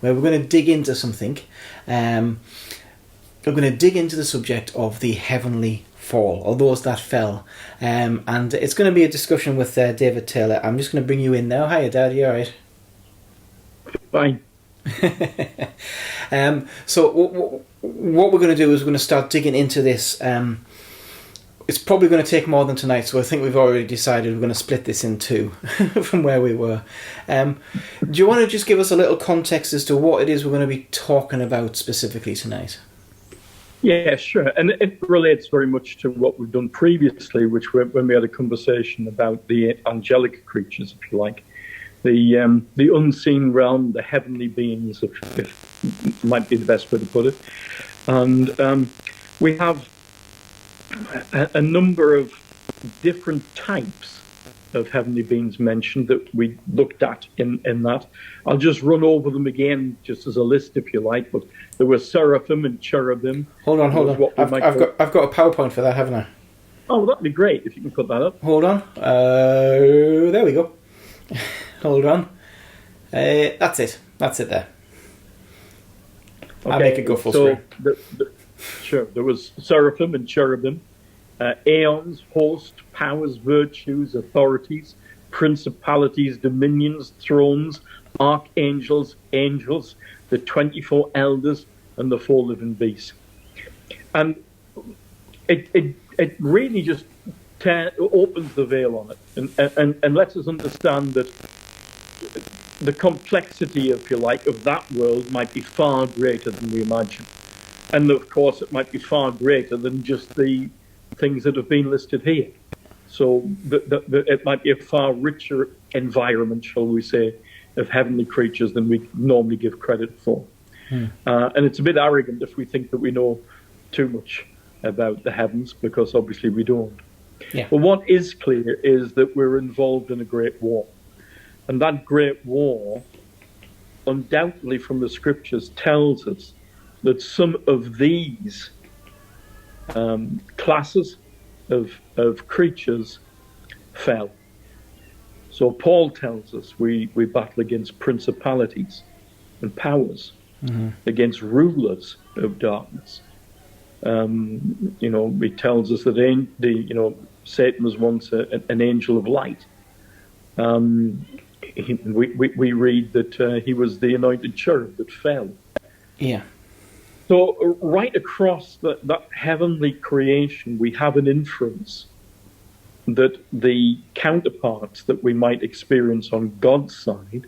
where we're going to dig into something. We're going to dig into the subject of the heavenly fall, or those that fell. And it's going to be a discussion with David Taylor. I'm just going to bring you in now. Hiya, Dad. You all right? Fine. So what we're going to do is we're going to start digging into this. It's probably going to take more than tonight, so I think we've already decided we're going to split this in two from where we were. Do you want to just give us a little context as to what it is we're going to be talking about specifically tonight? Yeah, sure. And it relates very much to what we've done previously, which when we had a conversation about the angelic creatures, if you like, the unseen realm, the heavenly beings, if might be the best way to put it. And we have a number of different types of heavenly beings mentioned that we looked at in that. I'll just run over them again, just as a list, if you like. But there were seraphim and cherubim. Hold on. I've got a PowerPoint for that, haven't I? Oh, that'd be great if you can put that up. Hold on. There we go. Hold on. That's it there. Okay, I'll make it go full screen. Sure. There was seraphim and cherubim, aeons, host, powers, virtues, authorities, principalities, dominions, thrones, archangels, angels, the 24 elders, and the 4 living beasts. And it really just opens the veil on it and lets us understand that the complexity, if you like, of that world might be far greater than we imagine. And of course, it might be far greater than just the things that have been listed here. So it might be a far richer environment, shall we say, of heavenly creatures than we normally give credit for. And it's a bit arrogant if we think that we know too much about the heavens, because obviously we don't. Yeah. But what is clear is that we're involved in a great war. And that great war, undoubtedly from the scriptures, tells us that some of these classes of creatures fell. So Paul tells us we battle against principalities and powers, against rulers of darkness. He tells us that Satan was once an angel of light. We read that he was the anointed cherub that fell. Yeah. So right across that heavenly creation, we have an inference that the counterparts that we might experience on God's side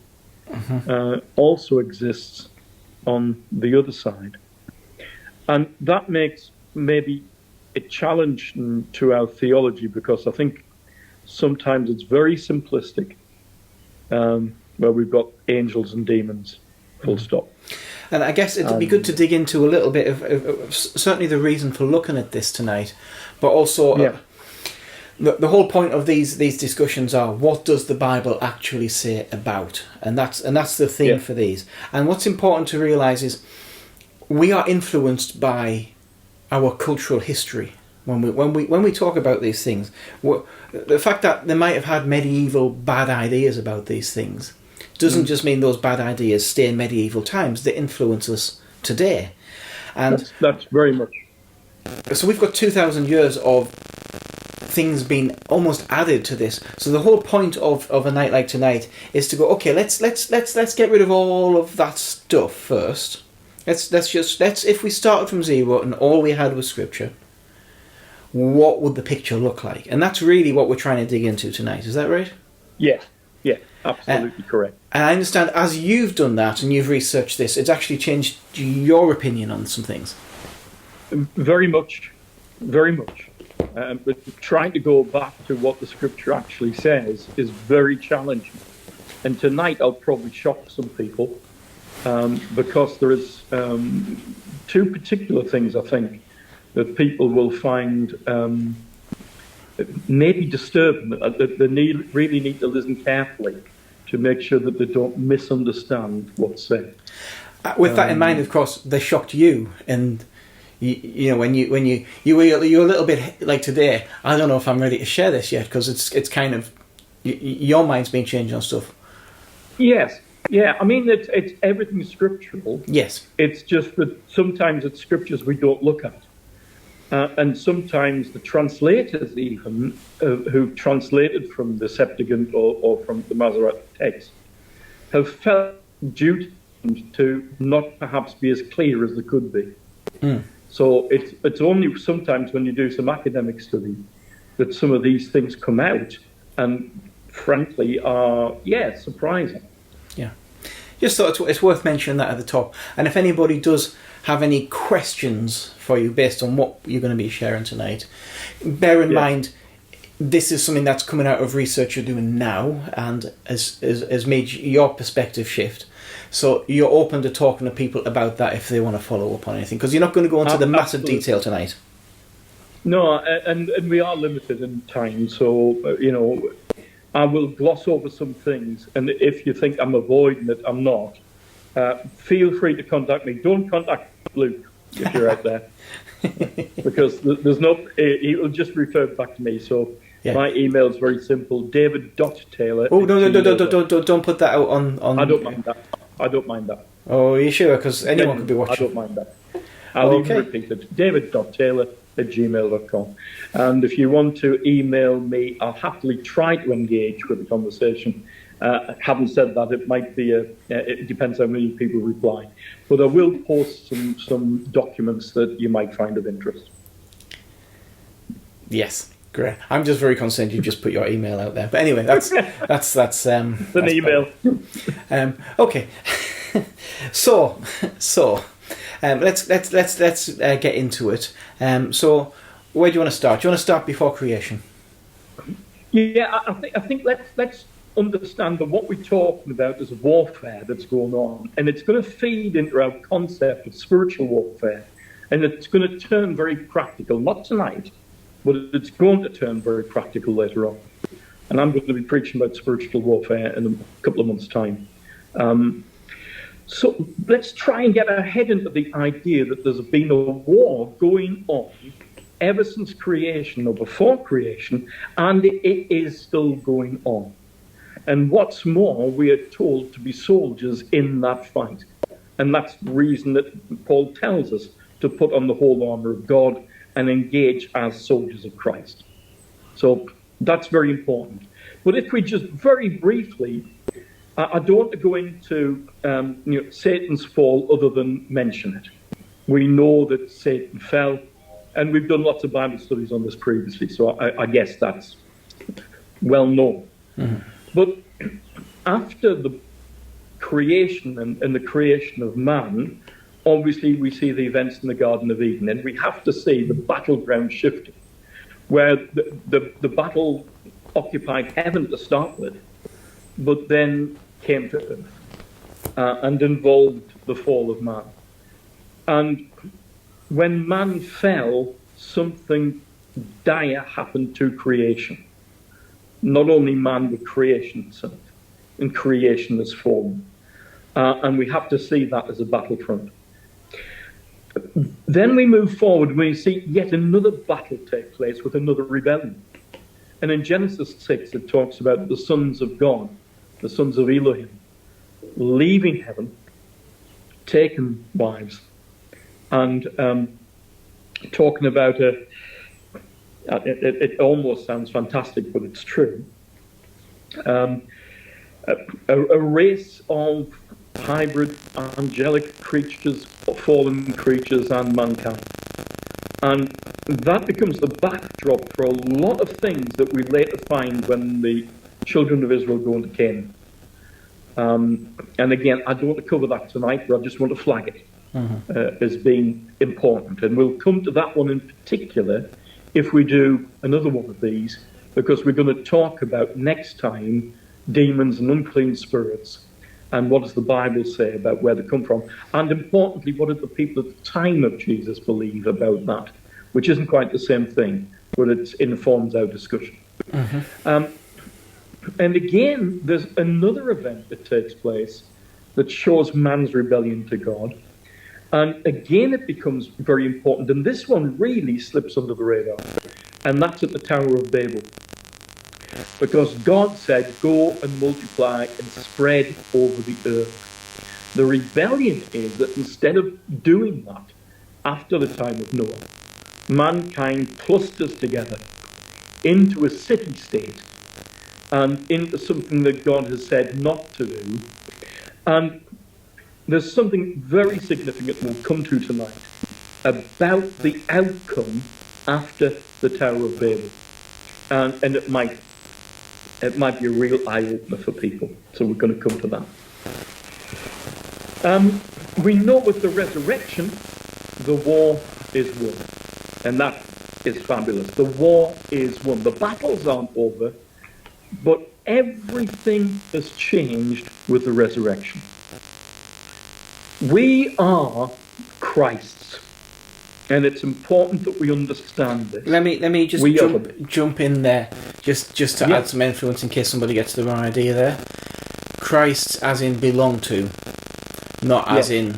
also exists on the other side. And that makes maybe a challenge to our theology, because I think sometimes it's very simplistic, where we've got angels and demons, full stop. And I guess it'd be good to dig into a little bit of certainly the reason for looking at this tonight, but also the whole point of these discussions are, what does the Bible actually say about? And that's the theme for these. And what's important to realise is we are influenced by our cultural history when we talk about these things. The fact that they might have had medieval bad ideas about these things doesn't just mean those bad ideas stay in medieval times. They influence us today. And that's very much. So we've got 2,000 years of things being almost added to this. So the whole point of a night like tonight is to go, okay, let's get rid of all of that stuff first. Let's if we started from zero and all we had was scripture, what would the picture look like? And that's really what we're trying to dig into tonight. Is that right? Yeah, absolutely correct. And I understand as you've done that and you've researched this, it's actually changed your opinion on some things. Very much. But trying to go back to what the scripture actually says is very challenging. And tonight I'll probably shock some people, because there is two particular things, I think, that people will find maybe disturbing, that they really need to listen carefully to make sure that they don't misunderstand what's said. With that in mind, of course, they shocked you, and you know when you were a little bit like today. I don't know if I'm ready to share this yet, because it's kind of your mind's been changed on stuff. Yes, Yeah, I mean, it's everything scriptural. Yes. It's just that sometimes it's scriptures we don't look at. And sometimes the translators even, who've translated from the Septuagint or from the Masoretic text, have felt duty to not perhaps be as clear as they could be. So it's only sometimes when you do some academic study that some of these things come out and frankly are, surprising. Yeah. Just thought it's worth mentioning that at the top. And if anybody does have any questions for you based on what you're going to be sharing tonight, bear in mind this is something that's coming out of research you're doing now and has made your perspective shift. So you're open to talking to people about that if they want to follow up on anything, because you're not going to go into the massive detail tonight. No, and we are limited in time, so I will gloss over some things, and if you think I'm avoiding it, I'm not. Feel free to contact me. Don't contact Luke if you're out there, because there's no. He will just refer back to me. So my email is very simple: David.Taylor. Oh no! Don't put that out on. I don't mind that. I don't mind that. Oh, are you sure? Because anyone could be watching. I don't mind that. I'll even repeat it: David.Taylor@gmail.com. And if you want to email me, I'll happily try to engage with the conversation. Having said that, it might be it depends how many people reply. But I will post some documents that you might find of interest. Yes, great. I'm just very concerned you just put your email out there. But anyway, that's an email. Okay. So let's get into it. So where do you want to start? Do you want to start before creation? Yeah, I think let's understand that what we're talking about is warfare that's going on, and it's going to feed into our concept of spiritual warfare, and it's going to turn very practical, not tonight, but it's going to turn very practical later on. And I'm going to be preaching about spiritual warfare in a couple of months' time. So let's try and get our head into the idea that there's been a war going on ever since creation or before creation, and it is still going on. And what's more, we are told to be soldiers in that fight. And that's the reason that Paul tells us to put on the whole armour of God and engage as soldiers of Christ. So that's very important. But if we just very briefly, I don't want to go into Satan's fall other than mention it. We know that Satan fell, and we've done lots of Bible studies on this previously, so I guess that's well known. Mm-hmm. But after the creation and the creation of man, obviously we see the events in the Garden of Eden, and we have to see the battleground shifting, where the battle occupied heaven to start with, but then came to earth and involved the fall of man. And when man fell, something dire happened to creation. Not only man, but creation itself. And creation has fallen. And we have to see that as a battlefront. Then we move forward and we see yet another battle take place with another rebellion. And in Genesis 6, it talks about the sons of God, the sons of Elohim, leaving heaven, taking wives, and talking about it almost sounds fantastic, but it's true. A race of hybrid angelic creatures, fallen creatures, and mankind. And that becomes the backdrop for a lot of things that we later find when the children of Israel go into Canaan. And again, I don't want to cover that tonight, but I just want to flag it as being important. And we'll come to that one in particular if we do another one of these, because we're going to talk about next time demons and unclean spirits, and what does the Bible say about where they come from, and importantly, what did the people at the time of Jesus believe about that, which isn't quite the same thing, but it informs our discussion. And again, there's another event that takes place that shows man's rebellion to God. And again, it becomes very important. And this one really slips under the radar. And that's at the Tower of Babel. because God said, go and multiply and spread over the earth. The rebellion is that instead of doing that after the time of Noah, mankind clusters together into a city-state and into something that God has said not to do. And there's something very significant we'll come to tonight about the outcome after the Tower of Babel. And it might be a real eye-opener for people. So we're going to come to that. We know with the resurrection, the war is won. And that is fabulous. The war is won. The battles aren't over, but everything has changed with the resurrection. We are Christ's, and it's important that we understand this. Let me just jump in there, just to add some influence in case somebody gets the wrong idea there. Christ's as in belong to, not as in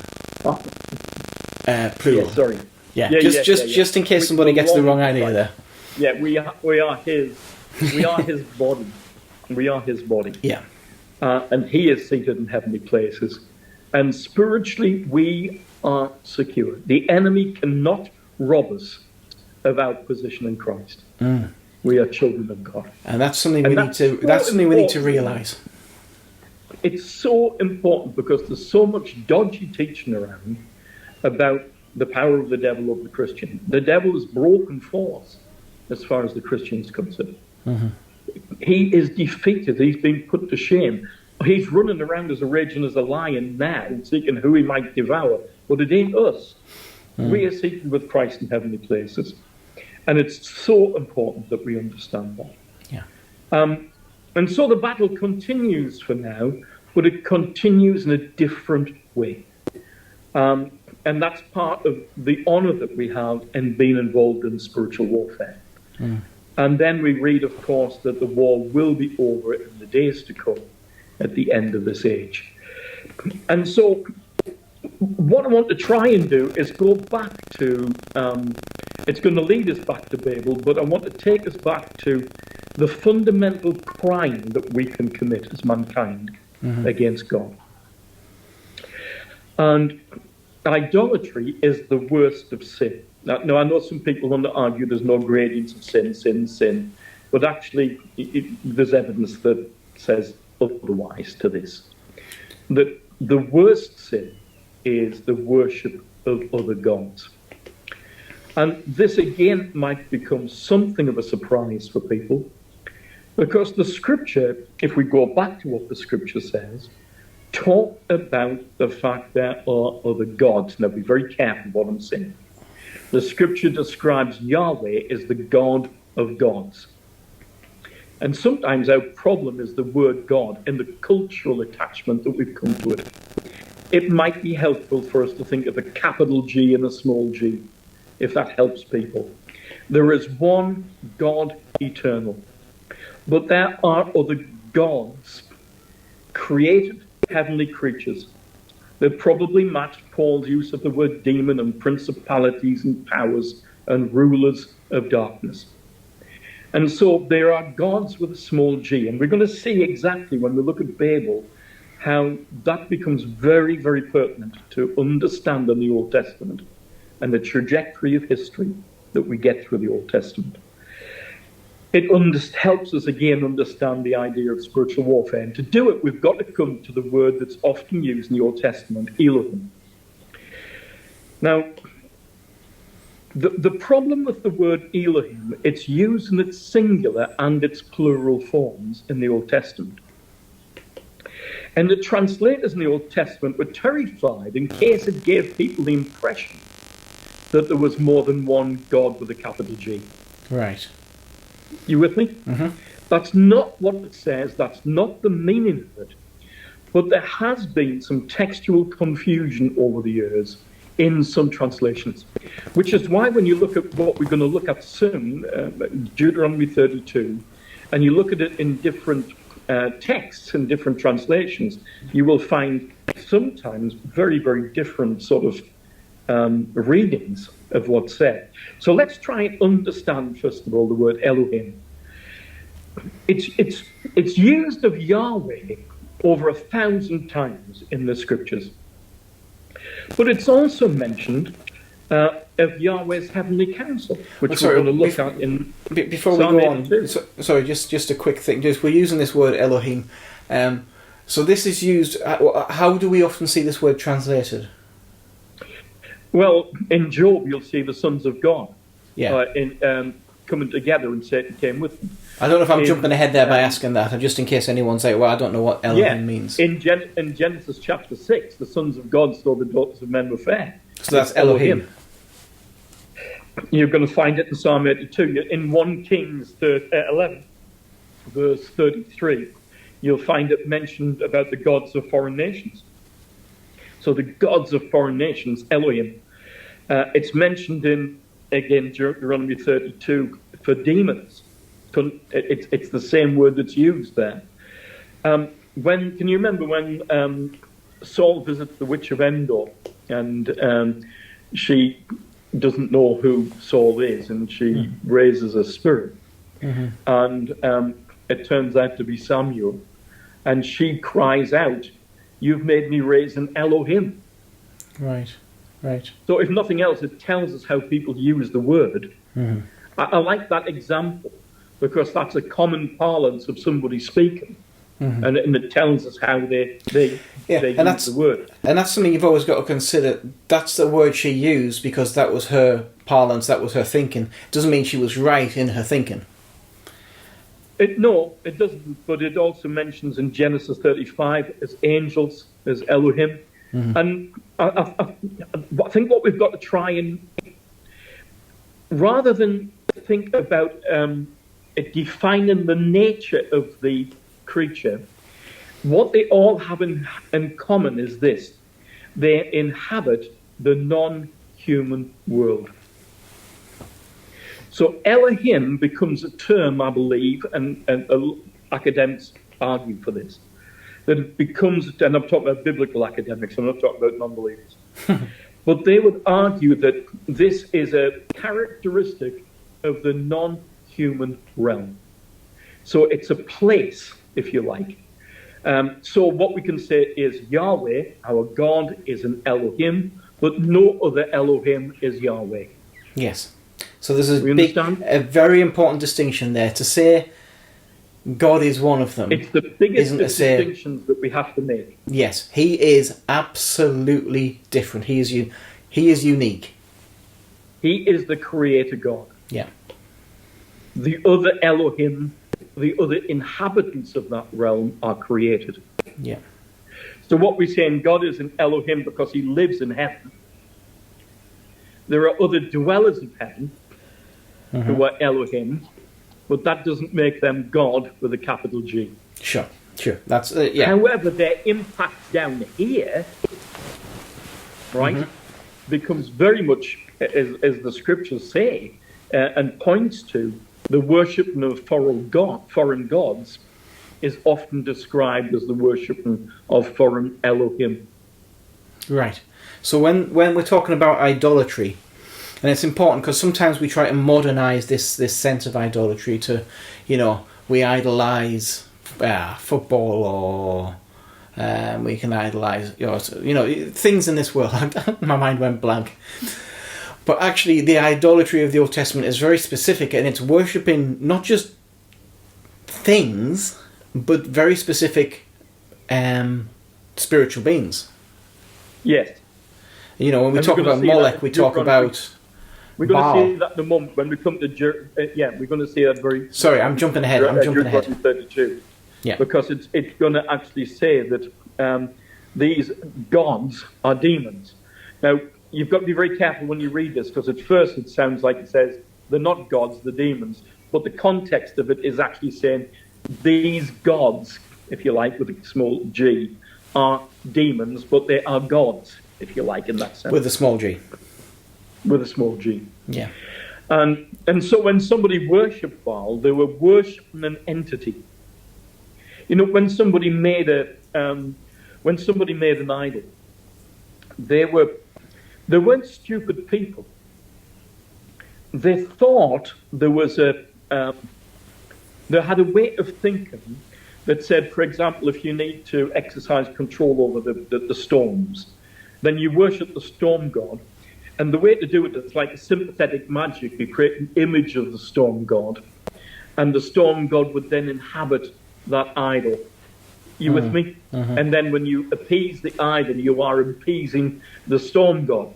plural. Sorry. Just in case somebody gets the wrong idea there. Yeah, we are his. We are his body. We are his body. Yeah. And he is seated in heavenly places. And spiritually, we are secure. The enemy cannot rob us of our position in Christ. We are children of God. And that's something we need to realise. It's so important because there's so much dodgy teaching around about the power of the devil over the Christian. The devil is broken force as far as the Christian is concerned. Mm-hmm. He is defeated. He's been put to shame. He's running around as a raging as a lion now, seeking who he might devour. But it ain't us. We are seated with Christ in heavenly places. And it's so important that we understand that. Yeah. And so the battle continues for now, but it continues in a different way. And that's part of the honour that we have in being involved in spiritual warfare. And then we read, of course, that the war will be over in the days to come at the end of this age. And so what I want to try and do is go back to, it's going to lead us back to Babel, but I want to take us back to the fundamental crime that we can commit as mankind against God. And idolatry is the worst of sin. Now, I know some people want to argue there's no gradients of sin, but actually there's evidence that says otherwise to this. That the worst sin is the worship of other gods. And this again might become something of a surprise for people, because the scripture, if we go back to what the scripture says, talk about the fact there are other gods. Now be very careful what I'm saying. The scripture describes Yahweh as the God of gods. And sometimes our problem is the word God and the cultural attachment that we've come to it. It might be helpful for us to think of a capital G and a small g, if that helps people. There is one God eternal, but there are other gods, created heavenly creatures, that probably matched Paul's use of the word demon and principalities and powers and rulers of darkness. And so there are gods with a small g. And we're going to see exactly when we look at Babel how that becomes very, very pertinent to understand in the Old Testament and the trajectory of history that we get through the Old Testament. It helps us again understand the idea of spiritual warfare. And to do it, we've got to come to the word that's often used in the Old Testament, Elohim. Now, the problem with the word Elohim, it's used in its singular and its plural forms in the Old Testament. And the translators in the Old Testament were terrified in case it gave people the impression that there was more than one God with a capital G. Right. You with me? Mm-hmm. That's not what it says. That's not the meaning of it. But there has been some textual confusion over the years in some translations, which is why when you look at what we're going to look at soon, Deuteronomy 32, and you look at it in different texts and different translations, you will find sometimes very, very different sort of readings of what's said. So let's try and understand, first of all, the word Elohim. it's used of Yahweh over 1,000 times in the scriptures. But it's also mentioned of Yahweh's heavenly council, which we're going to look at in before we go on. Sorry, just a quick thing. We're using this word Elohim. So this is used. How do we often see this word translated? Well, in Job, you'll see the sons of God. Yeah. Coming together, and Satan came with them. I don't know if I'm jumping ahead there by asking that, just in case anyone's like, well, I don't know what Elohim means. In Genesis chapter 6, the sons of God saw the daughters of men were fair. So that's Elohim. You're going to find it in Psalm 82. In 1 Kings 11, verse 33, you'll find it mentioned about the gods of foreign nations. So the gods of foreign nations, Elohim. It's mentioned in, again, Deuteronomy 32 for demons. It's the same word that's used there. Can you remember when Saul visits the witch of Endor, and she doesn't know who Saul is, and she raises a spirit, and it turns out to be Samuel, and she cries out, "You've made me raise an Elohim." Right. So if nothing else, it tells us how people use the word. I like that example, because that's a common parlance of somebody speaking, and it tells us how they use the word. And that's something you've always got to consider. That's the word she used because that was her parlance, that was her thinking. It doesn't mean she was right in her thinking. No, it doesn't, but it also mentions in Genesis 35 as angels, as Elohim. And I think what we've got to try and, rather than think about it defining the nature of the creature, what they all have in common is this: they inhabit the non-human world. So Elohim becomes a term, I believe, and academics argue for this, that it becomes, and I'm talking about biblical academics, I'm not talking about non-believers, but they would argue that this is a characteristic of the non-human realm. So it's a place, if you like. So what we can say is Yahweh, our God, is an Elohim, but no other Elohim is Yahweh. Yes. So there's a very important distinction there. To say God is one of them. It's the biggest distinctions that we have to make. Yes, he is absolutely different. He is unique. He is the creator God. Yeah. The other Elohim, the other inhabitants of that realm are created. Yeah. So what we're saying, God is an Elohim because he lives in heaven. There are other dwellers of heaven who are Elohim, but that doesn't make them God with a capital G. Sure. That's yeah. However, their impact down here, right, becomes very much, as the scriptures say, and points to the worshiping of foreign gods is often described as the worshiping of foreign Elohim. Right. So when we're talking about idolatry, and it's important because sometimes we try to modernize this sense of idolatry to, we idolize football, or we can idolize, things in this world. My mind went blank. But actually, the idolatry of the Old Testament is very specific, and it's worshipping not just things, but very specific spiritual beings. Yes. When we talk about Molech, we talk about... We're going to see that in a moment when we come to... we're going to see that very... Sorry, I'm jumping ahead. Deuteronomy 32. Yeah. Because it's going to actually say that these gods are demons. Now, you've got to be very careful when you read this, because at first it sounds like it says they're not gods, they're demons. But the context of it is actually saying these gods, if you like, with a small g, are demons, but they are gods, if you like, in that sense. With a small g. With a small g. Yeah. And so when somebody worshipped Baal, they were worshipping an entity. When somebody made an idol, they weren't stupid people. They thought there was They had a way of thinking that said, for example, if you need to exercise control over the storms, then you worship the storm god. And the way to do it is like a sympathetic magic. You create an image of the storm god, and the storm god would then inhabit that idol. You with me? And then when you appease the idol, you are appeasing the storm god.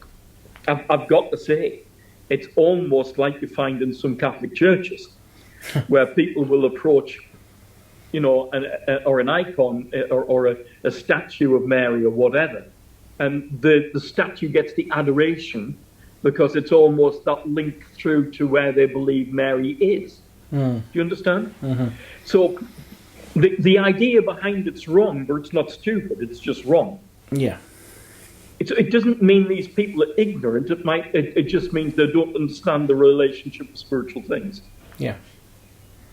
I've got to say, it's almost like you find in some Catholic churches, where people will approach, or an icon or a statue of Mary or whatever, and the statue gets the adoration because it's almost that link through to where they believe Mary is. Do you understand? So the idea behind it's wrong, but it's not stupid. It's just wrong. Yeah. It doesn't mean these people are ignorant. It just means they don't understand the relationship of spiritual things. Yeah.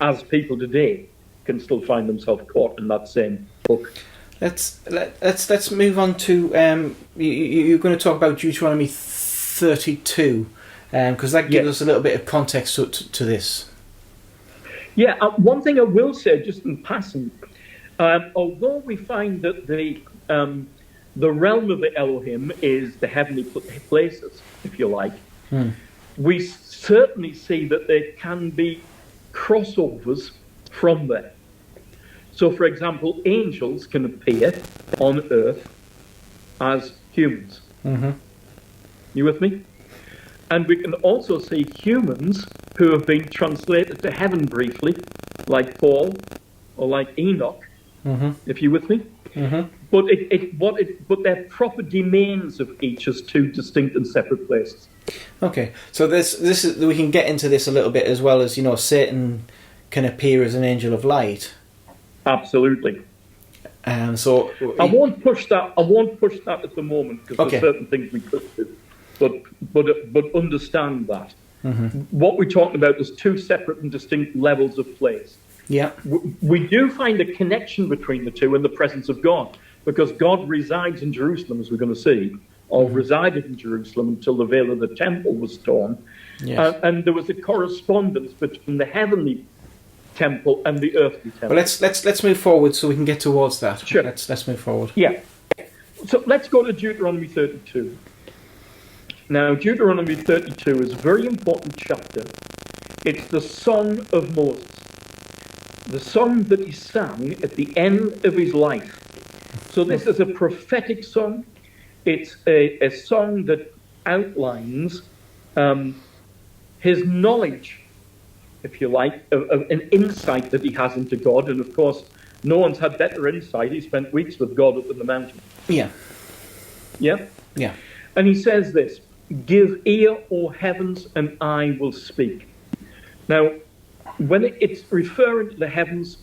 As people today can still find themselves caught in that same book. Let's move on to you're going to talk about Deuteronomy 32 because that gives us a little bit of context to this. Yeah, one thing I will say just in passing, although we find that the realm of the Elohim is the heavenly places, if you like, we certainly see that there can be crossovers from there. So, for example, angels can appear on earth as humans. You with me? And we can also see humans who have been translated to heaven briefly, like Paul or like Enoch, if you with me. But but they're proper domains of each as two distinct and separate places. Okay. So this is, we can get into this a little bit as well as, Satan can appear as an angel of light. Absolutely. So I won't push that. At the moment because there's certain things we could do. But understand that what we're talking about is two separate and distinct levels of place. Yeah. We do find a connection between the two in the presence of God, because God resides in Jerusalem, as we're going to see, or resided in Jerusalem until the veil of the temple was torn. Yes. And there was a correspondence between the heavenly temple and the earthly temple. Well, let's move forward so we can get towards that. Sure. Let's move forward. Yeah. So let's go to Deuteronomy 32. Now, Deuteronomy 32 is a very important chapter. It's the Song of Moses, the song that he sang at the end of his life. So this is a prophetic song. It's a song that outlines his knowledge, if you like, of an insight that he has into God. And of course, no one's had better insight. He spent weeks with God up in the mountain. Yeah. Yeah? Yeah. And he says this, "Give ear, O heavens, and I will speak." Now, when it's referring to the heavens,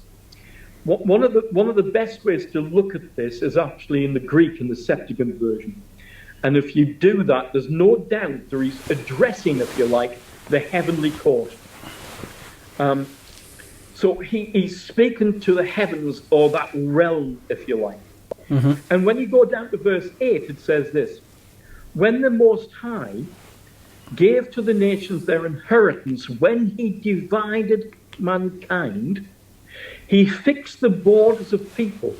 one of the best ways to look at this is actually in the Greek, in the Septuagint version. And if you do that, there's no doubt that he's addressing, if you like, the heavenly court. So he's speaking to the heavens, or that realm, if you like. And when you go down to verse 8, it says this, "When the Most High gave to the nations their inheritance, when he divided mankind, he fixed the borders of people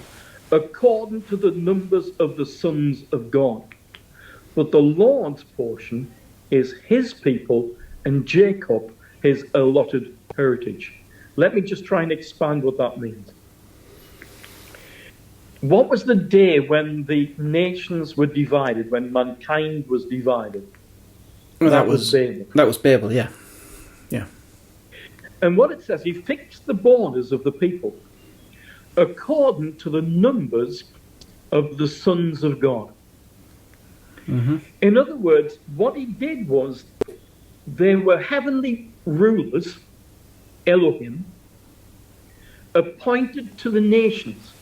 according to the numbers of the sons of God. But the Lord's portion is his people, and Jacob his allotted heritage." Let me just try and expand what that means. What was the day when the nations were divided, when mankind was divided? Well, that was Babel. That was Babel, yeah. Yeah. And what it says, he fixed the borders of the people according to the numbers of the sons of God. In other words, what he did was, there were heavenly rulers, Elohim, appointed to the nations.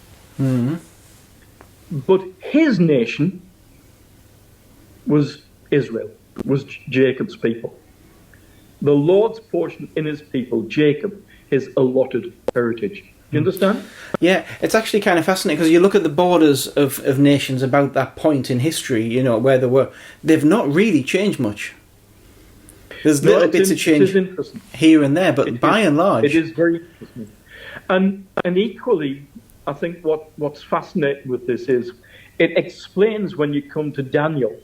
But his nation was Israel, was Jacob's people. The Lord's portion in his people, Jacob, his allotted heritage. Do you understand? Yeah, it's actually kind of fascinating because you look at the borders of nations about that point in history, where they were. They've not really changed much. There's little bits of change here and there, but by and large... It is very interesting. And equally, I think what's fascinating with this is it explains when you come to Daniel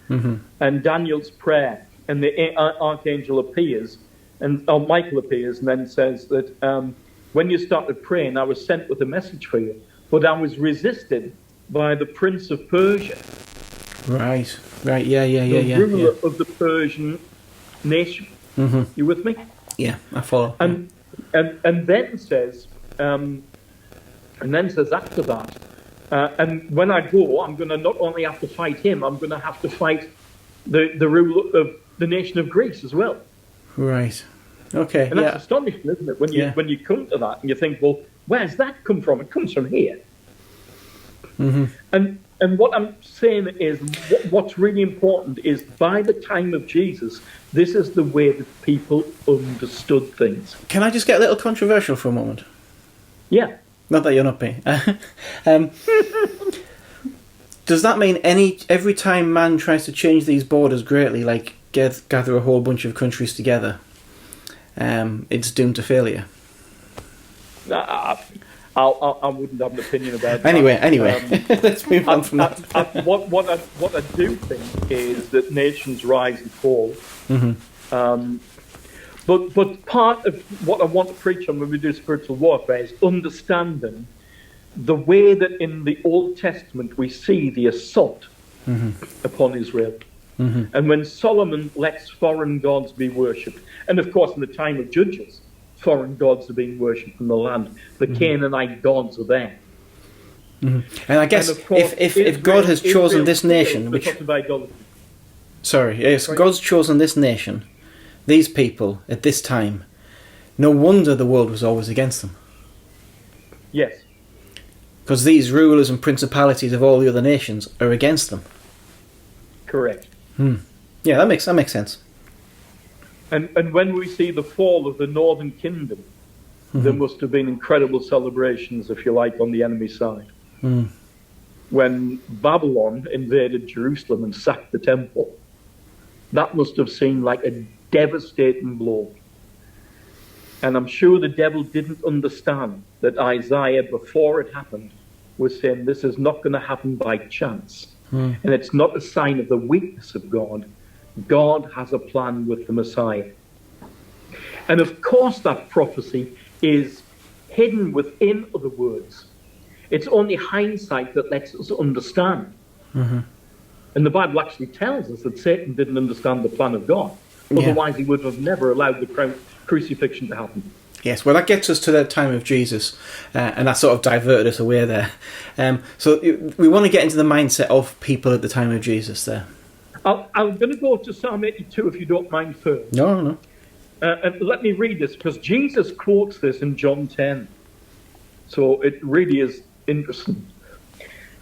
and Daniel's prayer, and the archangel appears, or Michael appears, and then says that when you started praying, I was sent with a message for you, but I was resisted by the prince of Persia. Right, yeah. The ruler of the Persian nation. You with me? Yeah, I follow. And then says after that, and when I go, I'm going to not only have to fight him, I'm going to have to fight the ruler of the nation of Greece as well. Right. Okay. And that's astonishing, isn't it? When you come to that and you think, well, where's that come from? It comes from here. And what I'm saying is, what's really important is, by the time of Jesus, this is the way that people understood things. Can I just get a little controversial for a moment? Yeah. Not that you're not me. Does that mean every time man tries to change these borders greatly, like gather a whole bunch of countries together, it's doomed to failure? I wouldn't have an opinion about that. Anyway, let's move on from that. What I do think is that nations rise and fall. But part of what I want to preach on when we do spiritual warfare is understanding the way that in the Old Testament we see the assault upon Israel. And when Solomon lets foreign gods be worshipped, and of course in the time of Judges, foreign gods are being worshipped in the land. The Canaanite gods are there. And I guess if God has chosen this nation, God's chosen this nation, these people at this time, no wonder the world was always against them. Yes. Because these rulers and principalities of all the other nations are against them. Correct. Yeah, that makes sense. And when we see the fall of the northern kingdom, there must have been incredible celebrations, if you like, on the enemy side. When Babylon invaded Jerusalem and sacked the temple, that must have seemed like a devastating blow. And I'm sure the devil didn't understand that Isaiah, before it happened, was saying this is not going to happen by chance. And it's not a sign of the weakness of God. God has a plan with the Messiah. And of course that prophecy is hidden within other words. It's only hindsight that lets us understand. And the Bible actually tells us that Satan didn't understand the plan of God. Otherwise he would have never allowed the crucifixion to happen. Yes, well, that gets us to the time of Jesus, and that sort of diverted us away there. So we want to get into the mindset of people at the time of Jesus there. I'm going to go to Psalm 82, if you don't mind, first. No. And let me read this, because Jesus quotes this in John 10. So it really is interesting.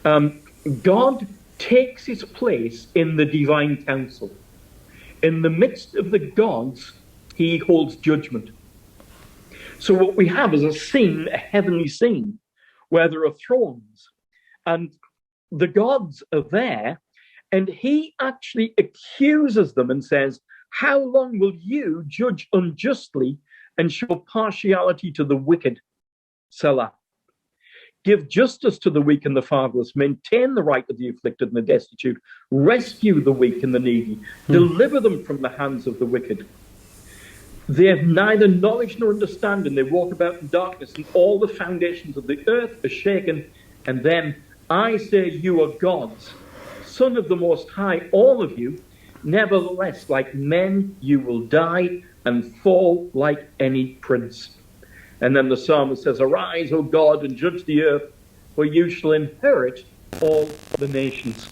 God takes his place in the divine council. In the midst of the gods, he holds judgment. So what we have is a scene, a heavenly scene, where there are thrones, and the gods are there, and he actually accuses them and says, how long will you judge unjustly and show partiality to the wicked? Selah. Give justice to the weak and the fatherless. Maintain the right of the afflicted and the destitute. Rescue the weak and the needy. Deliver them from the hands of the wicked. They have neither knowledge nor understanding. They walk about in darkness, and all the foundations of the earth are shaken. And then I say, you are gods, Son of the Most High, all of you. Nevertheless, like men, you will die and fall like any prince. And then the psalmist says, arise, O God, and judge the earth, for you shall inherit all the nations.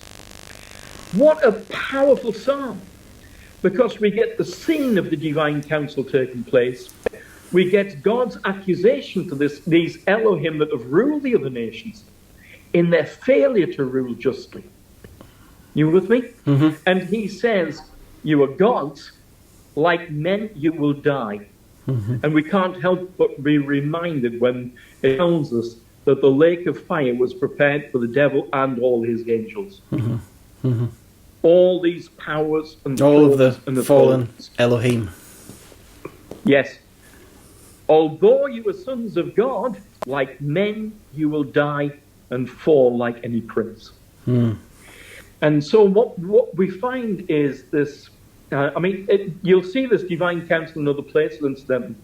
What a powerful psalm, because we get the scene of the divine council taking place. We get God's accusation to these Elohim that have ruled the other nations in their failure to rule justly. You with me? And he says, you are gods, like men you will die. And we can't help but be reminded when it tells us that the lake of fire was prepared for the devil and all his angels. All these powers and all of the fallen Elohim. Yes. Although you are sons of God, like men, you will die and fall like any prince. And so what we find is this, you'll see this divine counsel in other places, incidentally.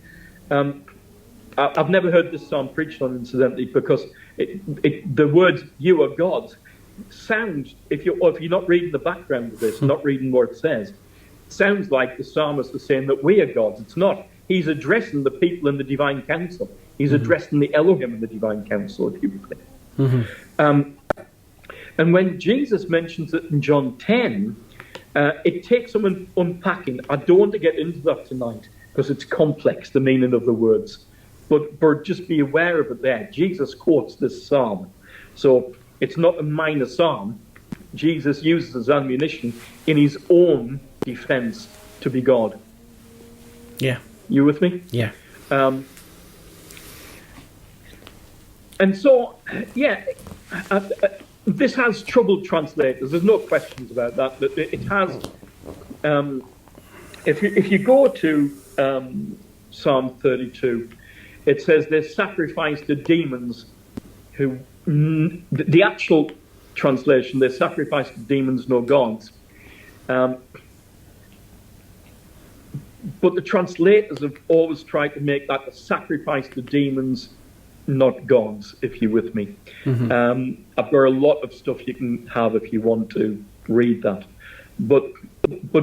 I've never heard this psalm preached on, incidentally, because the words, you are gods, sounds, if you're not reading the background of this, not reading what it says, sounds like the psalmist is saying that we are gods. It's not. He's addressing the people in the divine council. He's addressing the Elohim in the divine council, if you will. And when Jesus mentions it in John 10, it takes some unpacking. I don't want to get into that tonight because it's complex, the meaning of the words. But just be aware of it there. Jesus quotes this psalm. So it's not a minor psalm. Jesus uses as ammunition in his own defense to be God. Yeah. You with me? Yeah. And so, this has troubled translators. There's no questions about that. But it has. If you go to Psalm 32, it says they sacrificed to demons who. The actual translation, they sacrificed to demons, no gods. But the translators have always tried to make that a sacrifice to demons, not gods, if you're with me. I've got a lot of stuff you can have if you want to read that. But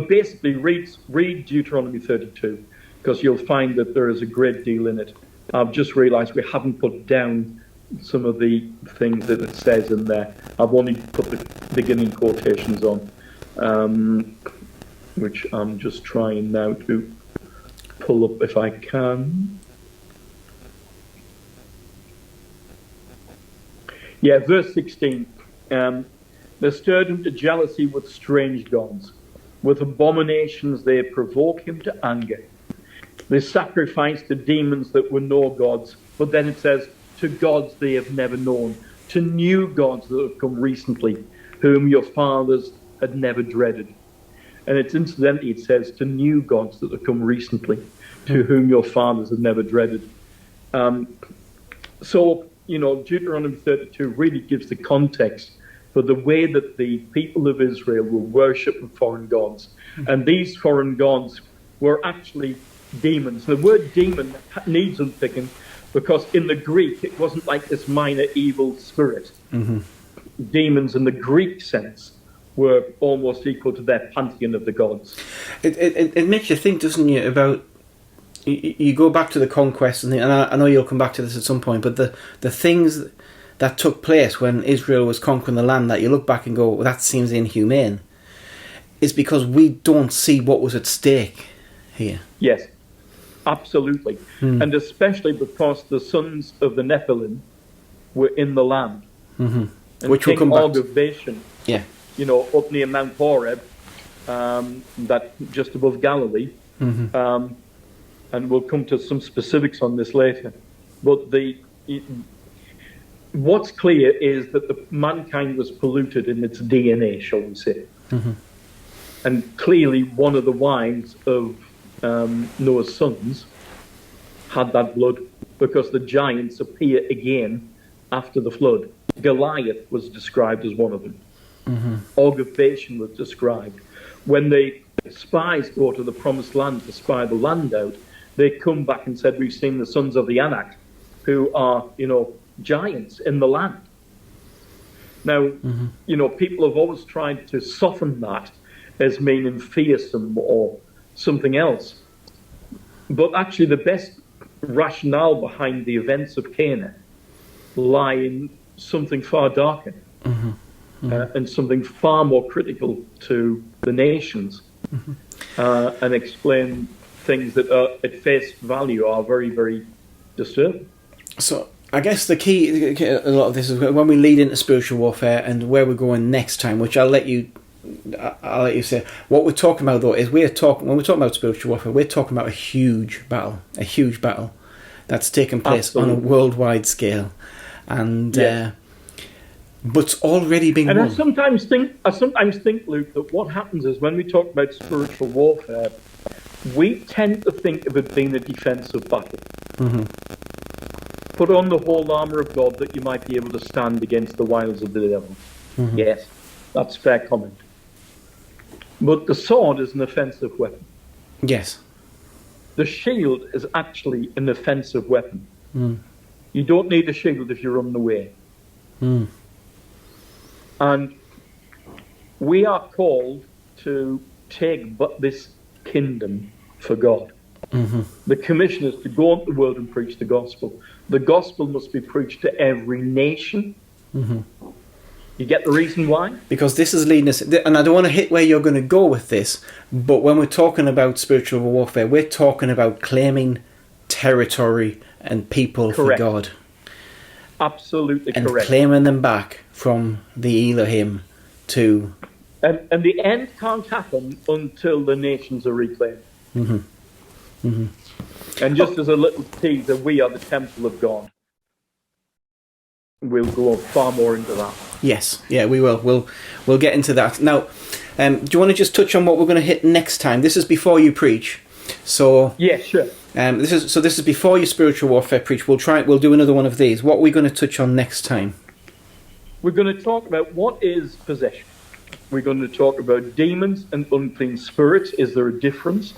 basically, read Deuteronomy 32, because you'll find that there is a great deal in it. I've just realised we haven't put down some of the things that it says in there. I've only put the beginning quotations on, which I'm just trying now to pull up if I can. Yeah, verse 16. They stirred him to jealousy with strange gods. With abominations they provoke him to anger. They sacrificed to demons that were no gods. But then it says, to gods they have never known. To new gods that have come recently, whom your fathers had never dreaded. And it's incidentally, it says, to new gods that have come recently, to whom your fathers had never dreaded. So, Deuteronomy 32 really gives the context for the way that the people of Israel were worshipping foreign gods. And these foreign gods were actually demons. The word demon needs unpicking because in the Greek, it wasn't like this minor evil spirit. Demons in the Greek sense were almost equal to their pantheon of the gods. It makes you think, doesn't it, about... You go back to the conquest, and I know you'll come back to this at some point, but the things that took place when Israel was conquering the land that you look back and go, well, that seems inhumane, is because we don't see what was at stake here. Yes, absolutely. And especially because the sons of the Nephilim were in the land. And which will come back to. Bashan, up near Mount Horeb, that just above Galilee. And we'll come to some specifics on this later. But what's clear is that mankind was polluted in its DNA, shall we say. And clearly one of the wives of Noah's sons had that blood, because the giants appear again after the flood. Goliath was described as one of them. Og of Bashan was described. When the spies go to the promised land to spy the land out, they come back and said, we've seen the sons of the Anak, who are, giants in the land. Now, people have always tried to soften that as meaning fearsome or something else. But actually the best rationale behind the events of Canaan lie in something far darker and something far more critical to the nations and explain things that are, at face value, are very, very disturbing. So I guess the key, a lot of this is when we lead into spiritual warfare and where we're going next time, which I'll let you say. What we're talking about though is when we're talking about spiritual warfare, we're talking about a huge battle that's taken place on a worldwide scale, and but it's already been won. I sometimes think, Luke, that what happens is when we talk about spiritual warfare, we tend to think of it being a defensive battle. Mm-hmm. Put on the whole armour of God that you might be able to stand against the wiles of the devil. Mm-hmm. Yes, that's fair comment. But the sword is an offensive weapon. Yes. The shield is actually an offensive weapon. Mm. You don't need a shield if you're running away. Mm. And we are called to take this kingdom for God. Mm-hmm. The commission is to go into the world and preach the gospel. The gospel must be preached to every nation. Mm-hmm. You get the reason why? Because this is leading us, and I don't want to hit where you're going to go with this, but when we're talking about spiritual warfare, we're talking about claiming territory and people Correct. for God. Absolutely and correct. Claiming them back from the Elohim to... And the end can't happen until the nations are reclaimed. Mm-hmm. Mm-hmm. And just as a little teaser, we are the temple of God. We'll go far more into that. Yes, yeah, we will. We'll get into that. Now, do you want to just touch on what we're going to hit next time? This is before you preach. So yeah, sure. This is before your spiritual warfare preach. We'll do another one of these. What are we going to touch on next time? We're going to talk about what is possession. We're going to talk about demons and unclean spirits. Is there a difference?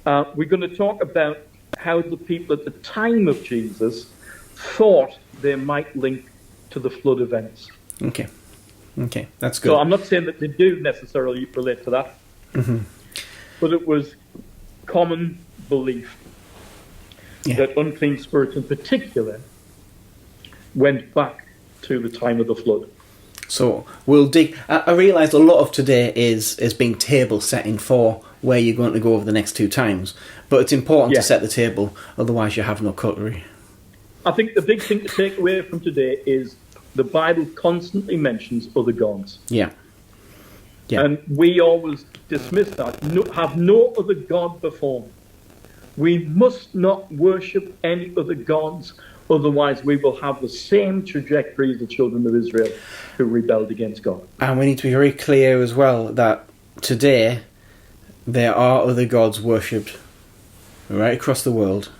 We're going to talk about how the people at the time of Jesus thought they might link to the flood events. Okay, that's good. So I'm not saying that they do necessarily relate to that, mm-hmm. but it was common belief that unclean spirits in particular went back to the time of the flood. So we'll dig. I realise a lot of today is being table setting for where you're going to go over the next 2 times, but it's important to set the table, otherwise you have no cutlery. I think the big thing to take away from today is the Bible constantly mentions other gods. Yeah. And we always dismiss that. Have no other God before me. We must not worship any other gods, otherwise we will have the same trajectory as the children of Israel who rebelled against God. And we need to be very clear as well that today there are other gods worshipped right across the world.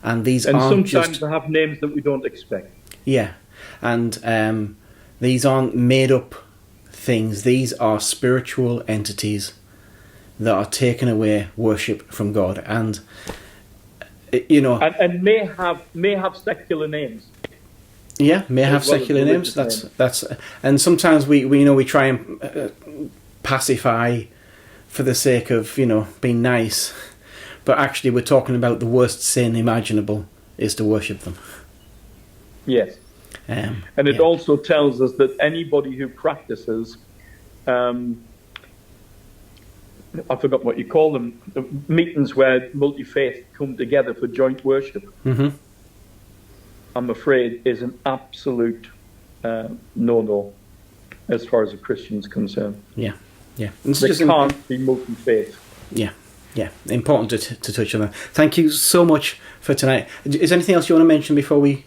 And these aren't sometimes they have names that we don't expect. Yeah. And these aren't made up things. These are spiritual entities that are taking away worship from God. And and may have secular names. Yeah, may have secular names. That's and sometimes we try and pacify for the sake of being nice, but actually we're talking about the worst sin imaginable is to worship them. Yes, and it also tells us that anybody who practices, I forgot what you call them, the meetings where multi-faith come together for joint worship. Mm-hmm. I'm afraid is an absolute no-no as far as a Christian's concerned. Yeah. There can't be multi-faith. Yeah. Important to touch on that. Thank you so much for tonight. Is there anything else you want to mention before we...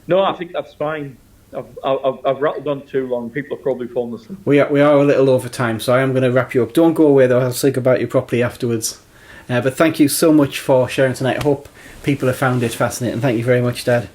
No, I think that's fine. I've rattled on too long. People are probably falling asleep. We are a little over time, so I am going to wrap you up. Don't go away though. I'll speak about you properly afterwards. But thank you so much for sharing tonight. I hope people have found it fascinating. Thank you very much, Dad.